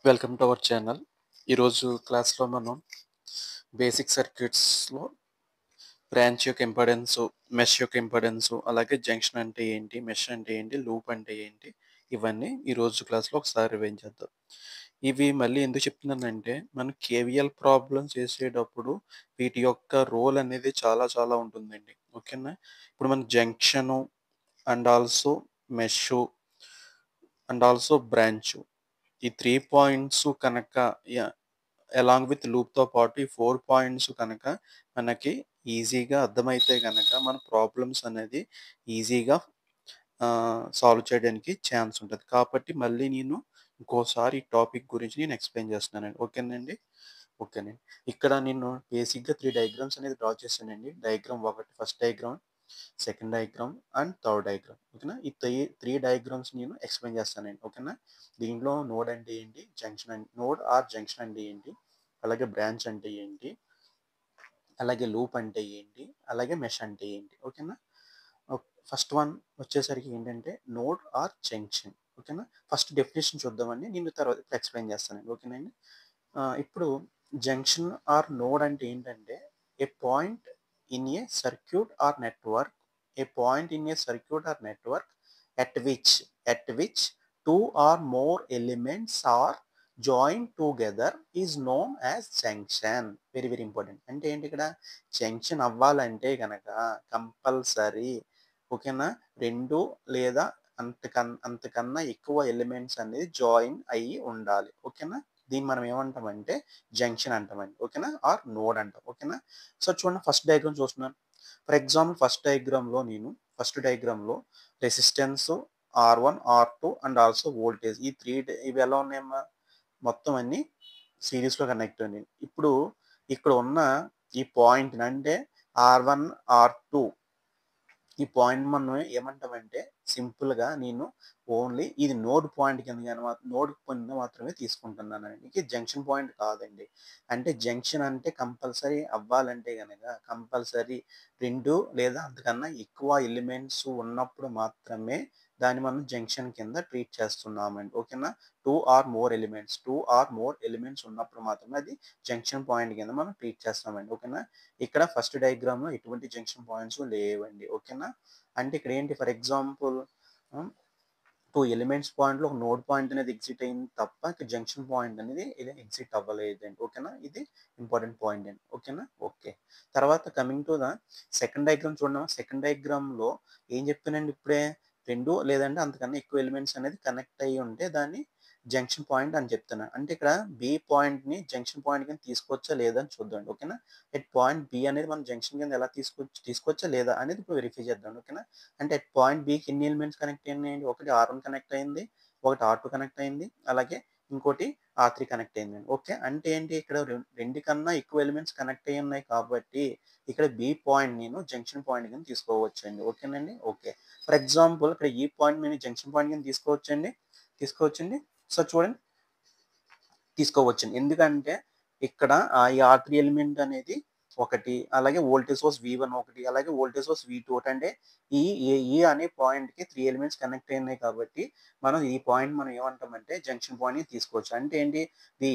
Welcome to our channel. ఈరోజు క్లాస్లో మనం బేసిక్ సర్క్యూట్స్లో బ్రాంచ్ యొక్క ఇంపార్టెన్సు, మెష్ యొక్క ఇంపార్టెన్సు, అలాగే జంక్షన్ అంటే ఏంటి, మెష్ అంటే ఏంటి, లూప్ అంటే ఏంటి, ఇవన్నీ ఈరోజు క్లాస్లో ఒకసారి రివైజ్ చేద్దాం. ఇవి మళ్ళీ ఎందుకు చెప్తున్నానంటే మనం కేవీఎల్ ప్రాబ్లమ్ చేసేటప్పుడు వీటి యొక్క రోల్ అనేది చాలా చాలా ఉంటుందండి. ఓకేనా? ఇప్పుడు మన junction and also mesh and also branch ఈ 3 పాయింట్స్ కనుక అలాంగ్ విత్ లూప్‌తో పాటు ఈ 4 పాయింట్స్ కనుక మనకి ఈజీగా అర్థమైతే గనక మన ప్రాబ్లమ్స్ అనేది ఈజీగా సాల్వ్ చేయడానికి ఛాన్స్ ఉంటది. కాబట్టి మళ్ళీ నేను ఇంకోసారి ఈ టాపిక్ గురించి నేను ఎక్స్‌ప్లెయిన్ చేస్తున్నానండి. ఓకేనండి? ఓకేనండి. ఇక్కడ నేను బేసిక్‌గా 3 డయాగ్రామ్స్ అనేది డ్రా చేశానండి. Diagram 1 first diagram, second diagram and third diagram. ఓకేనా? ఈ 3 డయాగ్రామ్స్ నేను ఎక్స్‌ప్లెయిన్ చేస్తానండి. ఓకేనా? దీంట్లో నోడ్ అంటే ఏంటి? నోడ్ ఆర్ జంక్షన్ అంటే ఏంటి? అలాగే బ్రాంచ్ అంటే ఏంటి? అలాగే లూప్ అంటే ఏంటి? అలాగే మెష్ అంటే ఏంటి? ఓకేనా? ఫస్ట్ వన్ వచ్చేసరికి ఏంటంటే నోడ్ ఆర్ జంక్షన్. ఓకేనా? ఫస్ట్ డెఫినిషన్ చూద్దామండి. నేను తర్వాత ఇప్పుడు ఎక్స్‌ప్లెయిన్ చేస్తానండి. ఓకేనండి? ఇప్పుడు జంక్షన్ ఆర్ నోడ్ అంటే ఏంటంటే a point in a circuit or network a point in a circuit or network at which at which two or more elements are joined together is known as junction. Very very important. అంటే ఏంటి ఇక్కడ junction అవ్వాలంటే గనక compulsory ఓకేనా 2 లేదా అంతకన్నా ఎక్కువ elements అనేది జాయిన్ అయ్యి ఉండాలి. ఓకేనా? దీన్ని మనం ఏమంటామంటే జంక్షన్ అంటామండి. ఓకేనా? ఆర్ నోడ్ అంటాం. ఓకేనా? సో చూడండి ఫస్ట్ డయాగ్రామ్ చూస్తున్నాను. ఫర్ ఎగ్జాంపుల్ ఫస్ట్ డయాగ్రామ్‌లో resistance R1, R2 and also voltage ఈ 3 ఇవి ఎలా ఉన్నాయమ్మా? మొత్తం అన్నీ సిరీస్‌లో కనెక్ట్ అయినాయి. ఇప్పుడు ఇక్కడ ఉన్న ఈ పాయింట్‌ని అంటే R1, R2 ఈ పాయింట్ మనం ఏమంటామంటే సింపుల్‌గా నేను ఓన్లీ ఇది నోడ్ కింద మాత్రమే తీసుకుంటున్నానండి. ఇది జంక్షన్ పాయింట్ కాదండి. అంటే జంక్షన్ అంటే కంపల్సరీ అవ్వాలంటే గనక కంపల్సరీ 2 లేదా అంతకన్నా ఎక్కువ ఎలిమెంట్స్ ఉన్నప్పుడు మాత్రమే దాన్ని మనం జంక్షన్ కింద ట్రీట్ చేస్తున్నామండి. ఓకేనా? 2 ఆర్ మోర్ ఎలిమెంట్స్ ఉన్నప్పుడు మాత్రమే అది జంక్షన్ పాయింట్ కింద మనం ట్రీట్ చేస్తామండి. ఓకేనా? ఇక్కడ ఫస్ట్ డయాగ్రామ్‌లో ఎటువంటి జంక్షన్ పాయింట్స్ లేవండి. ఓకేనా? అంటే ఇక్కడ ఏంటి ఫర్ ఎగ్జాంపుల్ హ్మ్. 2 ఎలిమెంట్స్ పాయింట్‌లో ఒక నోడ్ పాయింట్ అనేది ఎగ్జిట్ అయింది తప్ప ఇక్కడ జంక్షన్ పాయింట్ అనేది ఇది ఎగ్జిట్ అవ్వలేదండి. ఓకేనా? ఇది ఇంపార్టెంట్ పాయింట్ అండి. ఓకేనా? ఓకే. తర్వాత coming to the second diagram చూడండి. సెకండ్ డయాగ్రామ్‌లో ఏం చెప్పానండి ఇప్పుడే 2 లేదంటే అంతకన్నా ఎక్కువ ఎలిమెంట్స్ అనేది కనెక్ట్ అయ్యి ఉంటే దాన్ని జంక్షన్ పాయింట్ అని చెప్తున్నాను. అంటే ఇక్కడ బి పాయింట్‌ని జంక్షన్ పాయింట్ కింద తీసుకోవచ్చా లేదా అని చూద్దాం. ఓకేనా? ఎట్ పాయింట్ బి అనేది మనం జంక్షన్ కింద ఎలా తీసుకోవచ్చా లేదా అనేది ఇప్పుడు వెరిఫై చేద్దాం. ఓకేనా? అంటే అట్ పాయింట్ బికి ఎన్ని ఎలిమెంట్స్ కనెక్ట్ అయినాయండి? ఒకటి R1 కనెక్ట్ అయింది. ఒకటి R2 కనెక్ట్ అయింది. అలాగే ఇంకోటి R3 కనెక్ట్ అయిందండి. ఓకే. అంటే ఏంటి ఇక్కడ 2 కన్నా ఎక్కువ ఎలిమెంట్స్ కనెక్ట్ అయ్యి ఉన్నాయి కాబట్టి ఇక్కడ బి పాయింట్ నేను జంక్షన్ పాయింట్ కింద తీసుకోవచ్చండి. ఓకేనండి? ఓకే. ఫర్ ఎగ్జాంపుల్ ఇక్కడ ఈ పాయింట్ నేను జంక్షన్ పాయింట్ కింద తీసుకోవచ్చండి? తీసుకోవచ్చండి? సో చూడండి తీసుకోవచ్చండి. ఎందుకంటే ఇక్కడ ఈ R3 ఎలిమెంట్ అనేది ఒకటి, అలాగే వోల్టేజ్ సోర్స్ V1 ఒకటి, అలాగే వోల్టేజ్ సోర్స్ V2 ఒకటి. అంటే ఈ అనే పాయింట్‌కి 3 ఎలిమెంట్స్ కనెక్ట్ అయినాయి కాబట్టి, మనం ఈ పాయింట్ మనం ఏమంటామంటే జంక్షన్ పాయింట్‌ని తీసుకోవచ్చు. అంటే ఏంటి?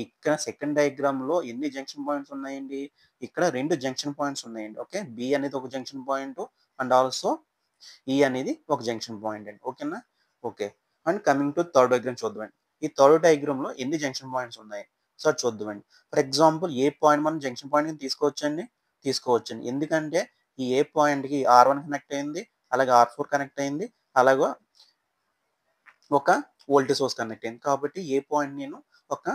ఇక్కడ సెకండ్ డయాగ్రామ్‌లో ఎన్ని జంక్షన్ పాయింట్స్ ఉన్నాయండి? ఇక్కడ 2 జంక్షన్ పాయింట్స్ ఉన్నాయండి. ఓకే. B అనేది ఒక జంక్షన్ పాయింట్ అండ్ ఆల్సో ఈ అనేది ఒక జంక్షన్ పాయింట్ అండి. ఓకేనా? Okay. And coming to third diagram చూద్దామండి. ఈ థర్డ్ డయాగ్రామ్‌లో ఎన్ని జంక్షన్ పాయింట్స్ ఉన్నాయి? సో అది చూద్దామండి. ఫర్ ఎగ్జాంపుల్ ఏ పాయింట్ మనం జంక్షన్ పాయింట్ కింద తీసుకోవచ్చండి? తీసుకోవచ్చండి. ఎందుకంటే ఈ ఏ పాయింట్‌కి R1 కనెక్ట్ అయింది. అలాగే R4 కనెక్ట్ అయింది. అలాగే ఒక వోల్టేజ్ సోర్స్ కనెక్ట్ అయింది. కాబట్టి ఏ పాయింట్ నేను ఒక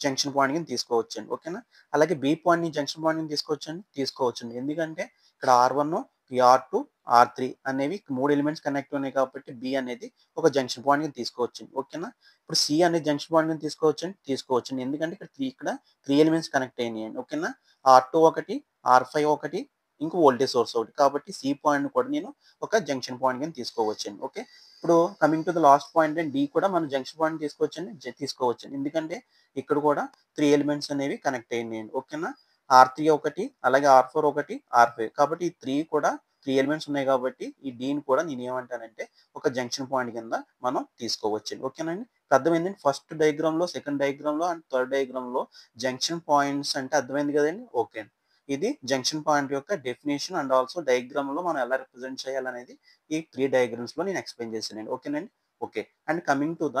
జంక్షన్ పాయింట్ కింద తీసుకోవచ్చండి. ఓకేనా? అలాగే బి పాయింట్‌ని జంక్షన్ పాయింట్ కింద తీసుకోవచ్చండి? తీసుకోవచ్చండి. ఎందుకంటే ఇక్కడ R1, ఈ R2, R3 అనేవి 3 ఎలిమెంట్స్ కనెక్ట్ ఉన్నాయి కాబట్టి బి అనేది ఒక జంక్షన్ పాయింట్ కింద తీసుకోవచ్చండి. ఓకేనా? ఇప్పుడు సి అనేది జంక్షన్ పాయింట్ కింద తీసుకోవచ్చండి? తీసుకోవచ్చండి. ఎందుకంటే ఇక్కడ 3 ఎలిమెంట్స్ కనెక్ట్ అయినాయండి. ఓకేనా? R2 ఒకటి, R5 ఒకటి, ఇంకో వోల్టేజ్ సోర్స్ ఒకటి. కాబట్టి సి పాయింట్‌ని కూడా నేను ఒక జంక్షన్ పాయింట్ కింద తీసుకోవచ్చండి. ఓకే. ఇప్పుడు coming to the last point అండి డి కూడా మనం జంక్షన్ పాయింట్ తీసుకోవచ్చండి? తీసుకోవచ్చండి. ఎందుకంటే ఇక్కడ కూడా 3 ఎలిమెంట్స్ అనేవి కనెక్ట్ అయినాయండి. ఓకేనా? R3 ఒకటి, అలాగే R4 ఒకటి, R5 కాబట్టి ఈ 3 కూడా 3 ఎలిమెంట్స్ ఉన్నాయి కాబట్టి ఈ డీని కూడా నేను ఏమంటానంటే ఒక జంక్షన్ పాయింట్ కింద మనం తీసుకోవచ్చండి. ఓకేనండి? అర్థమైందండి. ఫస్ట్ డయాగ్రామ్‌లో, సెకండ్ డయాగ్రామ్‌లో అండ్ థర్డ్ డయాగ్రామ్‌లో జంక్షన్ పాయింట్స్ అంటే అర్థమైంది కదండీ! ఓకే. ఇది జంక్షన్ పాయింట్ యొక్క డెఫినిషన్ అండ్ ఆల్సో డయాగ్రామ్‌లో మనం ఎలా రిప్రజెంట్ చేయాలనేది ఈ 3 డయాగ్రామ్స్‌లో నేను ఎక్స్‌ప్లెయిన్ చేశానండి. ఓకేనండి. Okay. And coming to the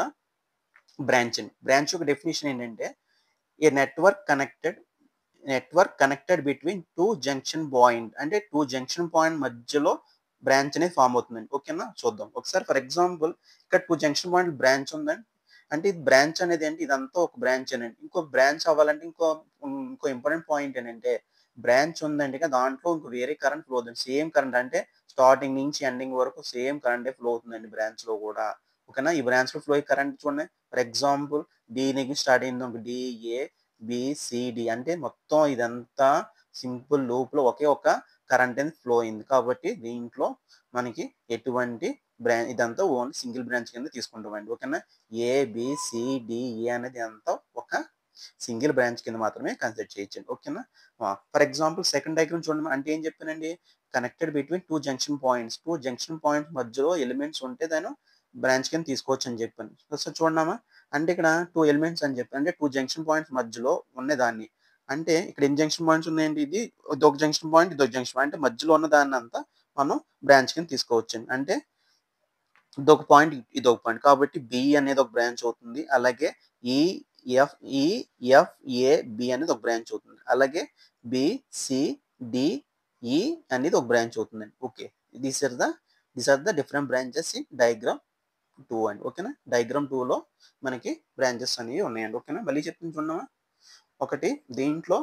branch అండి. బ్రాంచ్ యొక్క డెఫినిషన్ ఏంటంటే a network connected between 2 junction point అంటే 2 జంక్షన్ పాయింట్ మధ్యలో బ్రాంచ్ అనేది ఫార్మ్ అవుతుందండి. ఓకేనా? చూద్దాం. ఒకసారి ఫర్ ఎగ్జాంపుల్ ఇక్కడ 2 జంక్షన్ పాయింట్ బ్రాంచ్ ఉందండి. అంటే ఇది బ్రాంచ్ అనేది ఏంటి ఇదంతా ఒక బ్రాంచేనండి. ఇంకో బ్రాంచ్ అవ్వాలంటే ఇంకో ఇంపార్టెంట్ పాయింట్ ఏంటంటే బ్రాంచ్ ఉందంటే దాంట్లో ఇంకో వేరే కరెంట్ ఫ్లో అవుతుంది. సేమ్ కరెంట్ అంటే స్టార్టింగ్ నుంచి ఎండింగ్ వరకు సేమ్ కరెంటే ఫ్లో అవుతుందండి బ్రాంచ్‌లో కూడా. ఓకేనా? ఈ బ్రాంచ్‌లో ఫ్లో అయ్యే కరెంట్ చూడండి. ఫర్ ఎగ్జాంపుల్ డి నుంచి స్టార్ట్ అయిందనుకో డిఏ బిసిడి అంటే మొత్తం ఇదంతా సింపుల్ లూప్‌లో ఒకే ఒక కరెంట్ అనేది ఫ్లో అయింది. కాబట్టి దీంట్లో మనకి ఎటువంటి ఇదంతా ఓన్లీ సింగిల్ బ్రాంచ్ కింద తీసుకుంటామండి. ఓకేనా? ఏ అనేది అంతా ఒక సింగిల్ బ్రాంచ్ కింద మాత్రమే కన్సిడర్ చేయొచ్చండి. ఓకేనా? ఫర్ ఎగ్జాంపుల్ సెకండ్ డయాగ్రామ్ చూడండి. అంటే ఏం చెప్పానండి? Connected between 2 junction points. 2 junction points మధ్యలో ఎలిమెంట్స్ ఉంటే దాన్ని బ్రాంచ్ కింద తీసుకోవచ్చని చెప్పాను. సో చూడండమ్మా. అంటే ఇక్కడ 2 ఎలిమెంట్స్ అని చెప్పాను. అంటే 2 జంక్షన్ పాయింట్స్ మధ్యలో ఉన్నదాన్ని. అంటే ఇక్కడ ఎన్ని జంక్షన్ పాయింట్స్ ఉన్నాయండి? ఇదొక జంక్షన్ పాయింట్, ఇదొక జంక్షన్ పాయింట్. అంటే మధ్యలో ఉన్న దాన్నంతా మనం బ్రాంచ్ కింద తీసుకోవచ్చండి. అంటే ఇదొక పాయింట్, ఇదొక పాయింట్. కాబట్టి బి అనేది ఒక బ్రాంచ్ అవుతుంది. అలాగే ఈ ఈ ఎఫ్, ఏ, బి అనేది ఒక బ్రాంచ్ అవుతుంది. అలాగే బి, సి, డి, ఈ అనేది ఒక బ్రాంచ్ అవుతుందండి. Okay. These are the different branches in diagram 2 అండి. ఓకేనా? డయాగ్రామ్ 2లో మనకి బ్రాంచెస్ అనేవి ఉన్నాయండి. ఓకేనా? మళ్ళీ చెప్తాను చూడమ్మా. ఒకటి దీంట్లో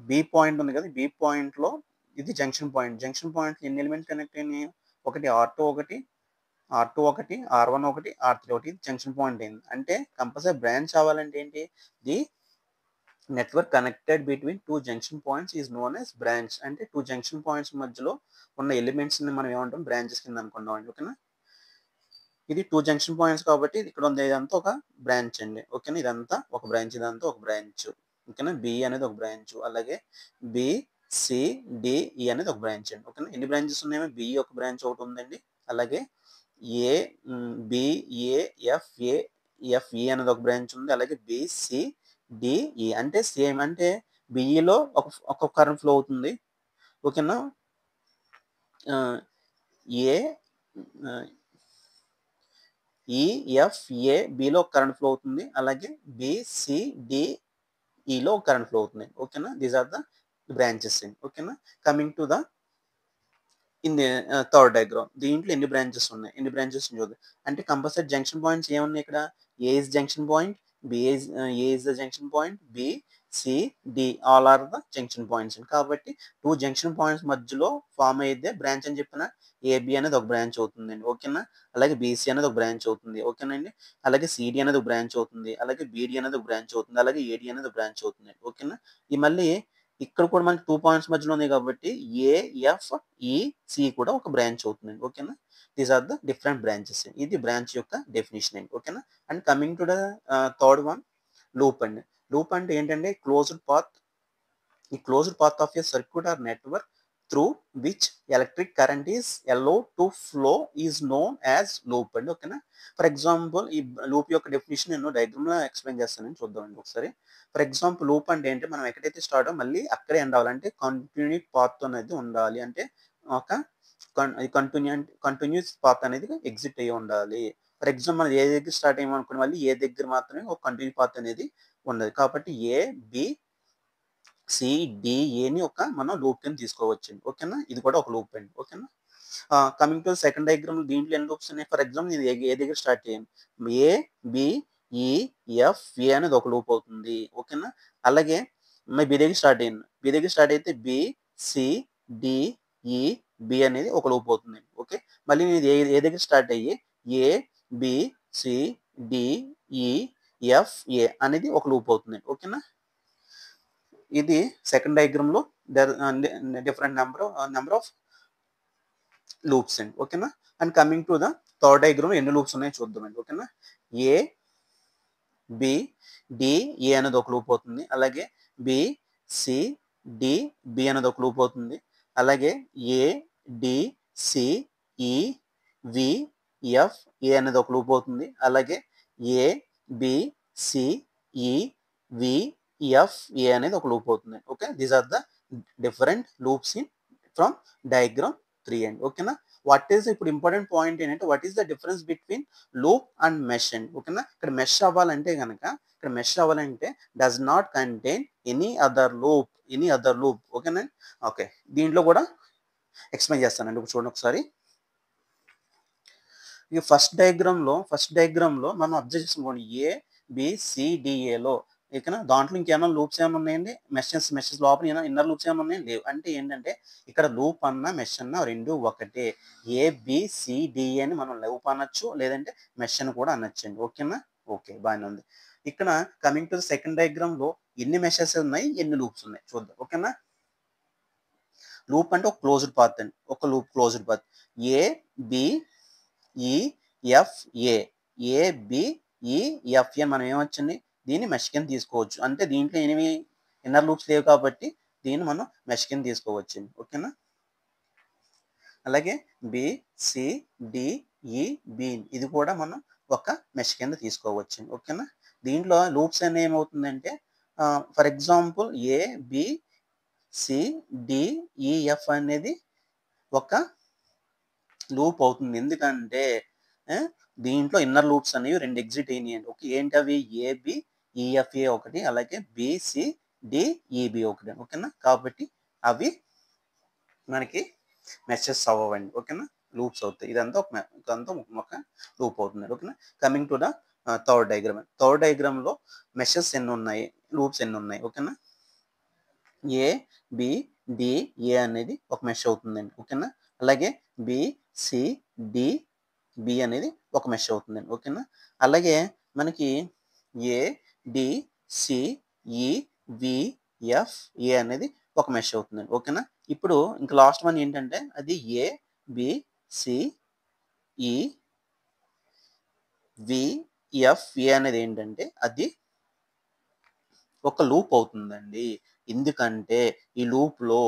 బి పాయింట్ ఉంది కదా! బి పాయింట్‌లో ఇది జంక్షన్ పాయింట్. జంక్షన్ పాయింట్‌లో ఎన్ని ఎలిమెంట్స్ కనెక్ట్ అయినాయి? ఒకటి ఆర్2 ఒకటి, ఆర్2 ఒకటి, ఆర్1 ఒకటి, ఆర్3 ఒకటి. ఇది జంక్షన్ పాయింట్ అయింది. అంటే కంపల్సరీ బ్రాంచ్ అవ్వాలంటే ఏంటి? The network connected between 2 junction points is known as branch. అంటే 2 జంక్షన్ పాయింట్స్ మధ్యలో ఉన్న ఎలిమెంట్స్‌ని మనం ఏమంటాం? బ్రాంచెస్ కింద అనుకున్నామండి. ఓకేనా? ఇది 2 జంక్షన్ పాయింట్స్ కాబట్టి ఇక్కడ ఉంది ఇదంతా ఒక బ్రాంచ్ అండి. ఓకేనా? ఇదంతా ఒక బ్రాంచ్, ఇదంతా ఒక బ్రాంచ్. ఓకేనా? బి అనేది ఒక బ్రాంచ్. అలాగే బి, సి, డి, ఈ అనేది ఒక బ్రాంచ్ అండి. ఓకేనా? ఎన్ని బ్రాంచెస్ ఉన్నాయో బి ఒక బ్రాంచ్ ఒకటి ఉందండి. అలాగే A B, A, F, A అనేది ఒక బ్రాంచ్ ఉంది. అలాగే బి, సి, డి, ఈ అంటే సేమ్ అంటే బిఈలో ఒక కరెంట్ ఫ్లో అవుతుంది. ఓకేనా? ఆహ్, ఏ ఆహ్, ఈ, ఎఫ్, ఏ, బిలో ఒక కరెంట్ ఫ్లో అవుతుంది. అలాగే బి, సి, డి, ఈలో ఒక కరెంట్ ఫ్లో అవుతుంది. ఓకేనా? దీస్ ఆర్ ద బ్రాంచెస్ అండి. ఓకేనా? Coming to the in the third diagram. దీంట్లో ఎన్ని బ్రాంచెస్ ఉన్నాయి? ఎన్ని బ్రాంచెస్ చూద్దాం. అంటే కంపల్సరీ జంక్షన్ పాయింట్స్ ఏమున్నాయి ఇక్కడ? A is junction point, A is the junction point, B, C, D all are the junction points. కాబట్టి 2 జంక్షన్ పాయింట్స్ మధ్యలో ఫార్మ్ అయ్యేదే బ్రాంచ్ అని చెప్పిన ఏబి అనేది ఒక బ్రాంచ్ అవుతుందండి. ఓకేనా? అలాగే బీసీ అనేది ఒక బ్రాంచ్ అవుతుంది. ఓకేనండి? అలాగే సిడి అనేది ఒక బ్రాంచ్ అవుతుంది. అలాగే బీడీ అనేది ఒక బ్రాంచ్ అవుతుంది. అలాగే ఏడీ అనేది ఒక బ్రాంచ్ అవుతుంది. ఓకేనా? ఈ మళ్ళీ ఇక్కడ కూడా మనకి 2 పాయింట్స్ మధ్యలో ఉన్నాయి కాబట్టి ఏ, ఎఫ్, ఈ, సి కూడా ఒక బ్రాంచ్ అవుతుందండి. ఓకేనా? These are the different branches. ఇది బ్రాంచ్ యొక్క డెఫినిషన్ అండి. ఓకేనా? And coming to the third one loop అండి. లూప్ అంటే ఏంటంటే క్లోజ్డ్ పాత్. ఈ closed path of a circuit or network through which electric current is allowed to flow is known as loop అండి. ఓకేనా? For example ఈ loop యొక్క definition నేను డయాగ్రామ్‌లో ఎక్స్‌ప్లెయిన్ చేస్తానండి. చూద్దామండి ఒకసారి. ఫర్ ఎగ్జాంపుల్ లూప్ అంటే ఏంటి? మనం ఎక్కడైతే స్టార్టో మళ్ళీ అక్కడే ఎండ్ అవ్వాలి. అంటే కంటిన్యూ పాత్ అనేది ఉండాలి. అంటే ఒక కంటిన్యూస్ పాత్ అనేది ఎగ్జిట్ అయ్యి ఉండాలి. ఫర్ ఎగ్జాంపుల్ మనం ఏ దగ్గర స్టార్ట్ అయ్యామనుకోండి మళ్ళీ ఏ దగ్గర మాత్రమే ఒక కంటిన్యూ పాత్ అనేది ఉన్నది. కాబట్టి ఏ, బి, సి, డి, ఏని మనం లూప్ కింద తీసుకోవచ్చండి. ఓకేనా? ఇది కూడా ఒక లూప్ అండి. ఓకేనా? కమింగ్ టు సెకండ్ డయాగ్రామ్ దీంట్లో ఎన్ని లూప్స్ ఉన్నాయి? ఫర్ ఎగ్జాంపుల్ నేను ఏ దగ్గర స్టార్ట్ చేయండి. ఏ, బి, ఈ, ఎఫ్, ఏ అనేది ఒక లూప్ అవుతుంది. ఓకేనా? అలాగే బి దగ్గర స్టార్ట్ అయ్యాను. బి దగ్గర స్టార్ట్ అయితే బి, సి, డి, ఈ, బి అనేది ఒక లూప్ అవుతుంది. ఓకే. మళ్ళీ నేను ఏ దగ్గర స్టార్ట్ అయ్యి A, B, C, D, E, F, A అనేది ఒక లూప్ అవుతుంది. ఓకేనా? ఇది సెకండ్ డయాగ్రామ్‌లో డిఫరెంట్ నంబర్ ఆఫ్ లూప్స్ అండి. ఓకేనా? And coming to the third డయాగ్రామ్‌లో ఎన్ని లూప్స్ ఉన్నాయో చూద్దామండి. ఓకేనా? ఏ, బి, డి, ఏ అనేది ఒక లూప్ అవుతుంది. అలాగే బి, సి, డి, బి అనేది ఒక లూప్ అవుతుంది. అలాగే ఏ, డి, సి, ఈ, వి, ఎఫ్ ఏ అనేది ఒక లూప్ అవుతుంది. అలాగే ఏ బి సి ఈ వి ఎఫ్ ఏ అనేది ఒక లూప్ అవుతుంది. Okay, these are the different loops in from diagram 3 అండి. ఓకేనా. వాట్ ఈస్ ఇప్పుడు ఇంపార్టెంట్ పాయింట్ ఏంటంటే what is the difference between loop and mesh అండి. ఓకేనా. ఇక్కడ మెష్ అవ్వాలంటే కనుక does not contain any other loop. ఓకేనా. ఓకే, దీంట్లో కూడా ఎక్స్ప్లెయిన్ చేస్తానండి. ఇప్పుడు చూడండి ఒకసారి. ఈ ఫస్ట్ డయాగ్రామ్లో మనం అబ్జర్వ్ చేసుకోండి. ఏబిసిడిఏలో ఓకేనా. దాంట్లో ఇంకేమైనా లూప్స్ ఏమైనా ఉన్నాయండి? మెషెస్ లోపల ఇన్నర్ లూప్స్ ఏమైనా ఉన్నాయండి? లేవు. అంటే ఏంటంటే ఇక్కడ లూప్ అన్న మెష్ అన్న రెండు ఒకటే. ఏబిసిడిఏ అని మనం లూప్ అనొచ్చు, లేదంటే మెష్ అని కూడా అనొచ్చండి. ఓకేనా. ఓకే, బాగానే ఉంది. ఇక్కడ కమింగ్ టు సెకండ్ డయాగ్రామ్లో ఎన్ని మెషెస్ ఉన్నాయి, ఎన్ని లూప్స్ ఉన్నాయి చూద్దాం. ఓకేనా. లూప్ అంటే ఒక క్లోజ్డ్ పాత్ అండి. ఒక loop closed path. A B E F A B E F అని మనం ఏమొచ్చండి, దీన్ని మెష్ కింద తీసుకోవచ్చు. అంటే దీంట్లో ఎనిమి ఇన్నర్ లూప్స్ లేవు కాబట్టి దీన్ని మనం మెష్ కింద తీసుకోవచ్చు. ఓకేనా. అలాగే బి సి డి ఈ బి ఇది కూడా మనం ఒక మెష్ కింద తీసుకోవచ్చు. ఓకేనా. దీంట్లో లూప్స్ అనేవి ఏమవుతుందంటే for example A B C D E F అనేది ఒక లూప్ అవుతుంది. ఎందుకంటే దీంట్లో ఇన్నర్ లూప్స్ అనేవి రెండు ఎగ్జిట్ అయినాయండి. ఓకే, ఏంటి అవి? ఏబి ఈఎఫ్ఏ ఒకటి, అలాగే బిసిడిఈబి ఒకటి. ఓకేనా. కాబట్టి అవి మనకి మెషెస్ అవ్వండి. ఓకేనా, లూప్స్ అవుతాయి. ఇదంతా ఒక లూప్ అవుతుంది. ఓకేనా. కమింగ్ టు ద థర్డ్ డయాగ్రామ్లో మెషెస్ ఎన్ని ఉన్నాయి, లూప్స్ ఎన్ని ఉన్నాయి? ఓకేనా. ఏ బి డి ఏ అనేది ఒక మెష్ అవుతుందండి. ఓకేనా. అలాగే బి సి డి బి అనేది ఒక మెష్ అవుతుందండి. ఓకేనా. అలాగే మనకి ఏ డి సి ఈ వి ఎఫ్ ఏ అనేది ఒక మెష్ అవుతుందండి. ఓకేనా. ఇప్పుడు ఇంకా లాస్ట్ వన్ ఏంటంటే అది ఏ బి సి ఈ వి ఎఫ్ ఏ అనేది ఏంటంటే అది ఒక లూప్ అవుతుందండి. ఎందుకంటే ఈ లూప్లో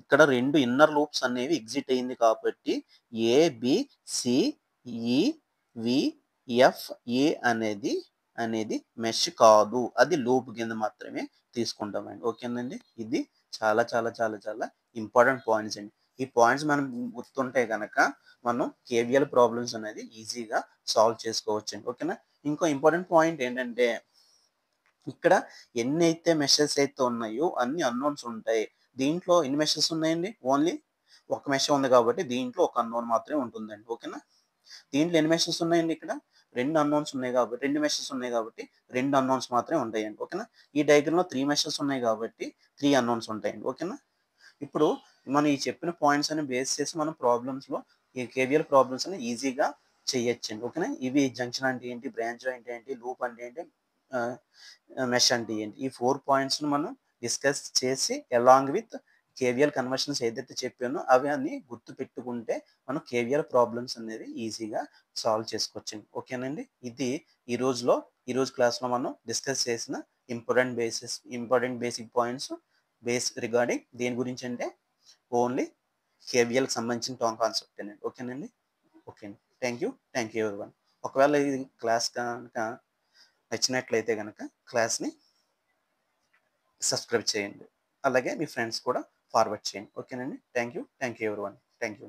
ఇక్కడ రెండు ఇన్నర్ లూప్స్ అనేవి ఎగ్జిట్ అయింది కాబట్టి ఏ బి సి ఈ వి ఎఫ్ ఏ అనేది మెష్ కాదు, అది లూప్ కింద మాత్రమే తీసుకుంటామండి. ఓకేనండి. ఇది చాలా చాలా చాలా చాలా ఇంపార్టెంట్ పాయింట్స్ అండి. ఈ పాయింట్స్ మనం గుర్తుంటే కనుక మనం కేవీఎల్ ప్రాబ్లమ్స్ అనేది ఈజీగా సాల్వ్ చేసుకోవచ్చు అండి. ఓకేనా. ఇంకో ఇంపార్టెంట్ పాయింట్ ఏంటంటే ఇక్కడ ఎన్నైతే మెషెస్ అయితే ఉన్నాయో అన్ని అన్నోన్స్ ఉంటాయి. దీంట్లో ఎన్ని మెషెస్ ఉన్నాయండి? ఓన్లీ ఒక మెష్ ఉంది కాబట్టి దీంట్లో ఒక అన్నోన్ మాత్రమే ఉంటుందండి. ఓకేనా. దీంట్లో ఎన్ని మెషెస్ ఉన్నాయండి? ఇక్కడ రెండు అన్నోన్స్ ఉన్నాయి కాబట్టి రెండు మెషెస్ ఉన్నాయి కాబట్టి రెండు అన్నోన్స్ మాత్రమే ఉంటాయండి. ఓకేనా. ఈ డయాగ్రామ్లో 3 మెషెస్ ఉన్నాయి కాబట్టి 3 అన్నోన్స్ ఉంటాయండి. ఓకేనా. ఇప్పుడు మనం ఈ చెప్పిన పాయింట్స్ అని బేస్ చేసి మనం ప్రాబ్లమ్స్లో ఈ కేవీఎల్ ప్రాబ్లమ్స్ అని ఈజీగా చేయొచ్చండి. ఓకేనా. ఇవి జంక్షన్ అంటే ఏంటి, బ్రాంచ్ అంటే ఏంటి, లూప్ అంటే ఏంటి, మెష్ అంటే ఏంటి, ఈ 4 పాయింట్స్ని మనం డిస్కస్ చేసి అలాంగ్ విత్ కేవీఎల్ కన్వర్షన్స్ ఏదైతే చెప్పానో అవి అన్ని గుర్తు పెట్టుకుంటే మనం కేవీఎల్ ప్రాబ్లమ్స్ అనేది ఈజీగా సాల్వ్ చేసుకోవచ్చండి. ఓకేనండి. ఇది ఈ రోజు క్లాస్లో మనం డిస్కస్ చేసిన ఇంపార్టెంట్ బేసిక్ పాయింట్స్ రిగార్డింగ్ దేని గురించి అంటే ఓన్లీ కేవీఎల్కి సంబంధించిన కాన్సెప్ట్ అండి. ఓకేనండి. ఓకే అండి. Thank you everyone. ఒకవేళ ఈ క్లాస్ కనుక నచ్చినట్లయితే కనుక క్లాస్ని సబ్స్క్రైబ్ చేయండి. అలాగే మీ ఫ్రెండ్స్ కూడా ఫార్వర్డ్ చేయండి. ఓకేనండి. Thank you everyone. Thank you.